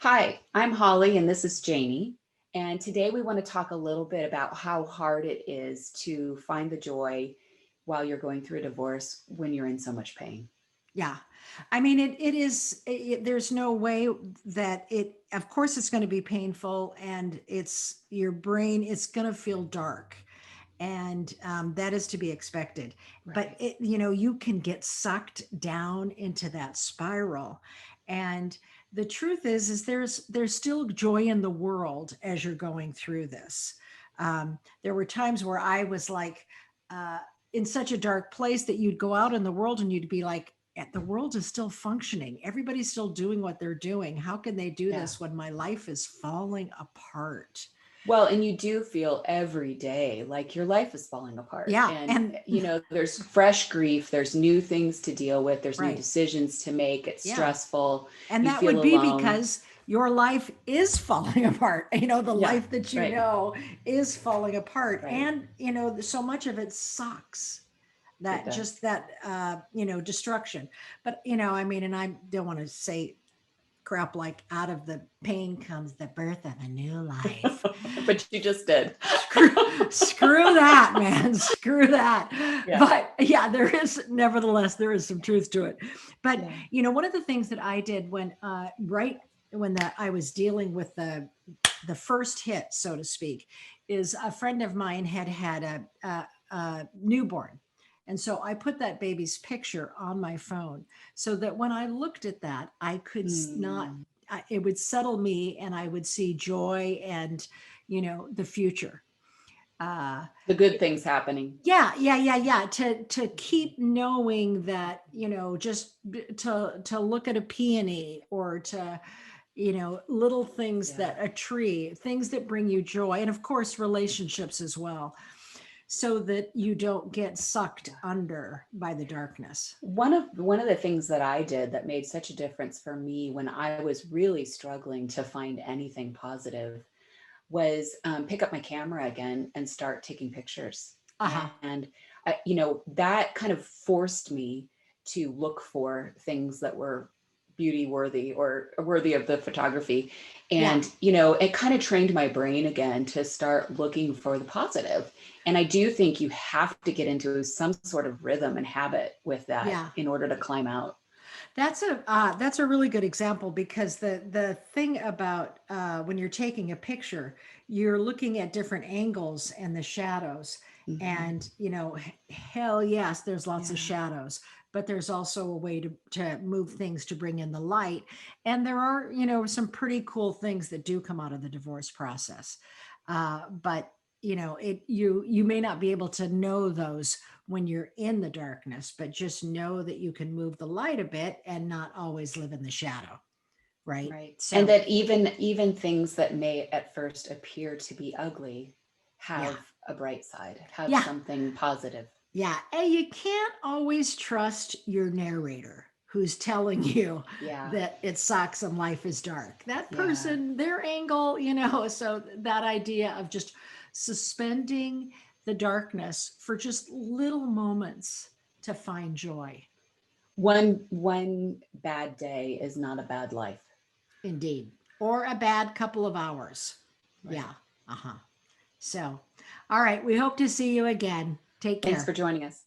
Hi, I'm Holly and this is Janie. And today we want to talk a little bit about how hard it is to find the joy while you're going through a divorce when you're in so much pain. Yeah. I mean, it is, there's no way that of course, it's going to be painful and your brain, it's going to feel dark. And that is to be expected. But Right. you can get sucked down into that spiral. And the truth is there's still joy in the world as you're going through this. There were times where I was like, uh, in such a dark place that you'd go out in the world and you'd be like, the world is still functioning. Everybody's still doing what they're doing. How can they do Yeah. this when my life is falling apart? Well, and you do feel every day like your life is falling apart. Yeah. And, And there's fresh grief, there's new things to deal with, there's new right. decisions to make. It's Yeah. stressful. And You that feel would be alone. because your life is falling apart. The Yeah. life that you Right. know is falling apart. Right. And, so much of it sucks. It That does. just that, destruction. But, I mean, and I don't want to say crap like out of the pain comes the birth of a new life. But you just did. Screw that, man. Screw that. Yeah. But yeah, there is some truth to it. But Yeah. one of the things that I did when right when I was dealing with the first hit, so to speak, is a friend of mine had a newborn. And so I put that baby's picture on my phone so that when I looked at that, I could not, Mm. it would settle me and I would see joy and, the future. Uh, The good things happening. yeah. To keep knowing that, to look at a peony or to, little things Yeah. that a tree, things that bring you joy, and of course relationships as well, so that you don't get sucked Yeah. under by the darkness. One of the things that I did that made such a difference for me when I was really struggling to find anything positive was pick up my camera again and start taking pictures. Uh-huh. And that kind of forced me to look for things that were beauty worthy or worthy of the photography. Yeah. And it kind of trained my brain again to start looking for the positive. And I do think you have to get into some sort of rhythm and habit with that Yeah. in order to climb out. That's a really good example, because the thing about when you're taking a picture, you're looking at different angles and the shadows, Hmm. and hell yes, there's lots of Yeah. shadows, but there's also a way to move things to bring in the light, and there are some pretty cool things that do come out of the divorce process, but you may not be able to know those when you're in the darkness, but just know that you can move the light a bit and not always live in the shadow, right? Right. And So, that even things that may at first appear to be ugly yeah, have a bright side, have yeah, something positive. yeah. And you can't always trust your narrator who's telling you Yeah. that it sucks and life is dark. That Yeah. person, their angle, so that idea of just suspending the darkness for just little moments to find joy. One bad day is not a bad life. Indeed. Or a bad couple of hours. Right. Yeah. Uh huh. So, all right. We hope to see you again. Take Thanks for care. joining us.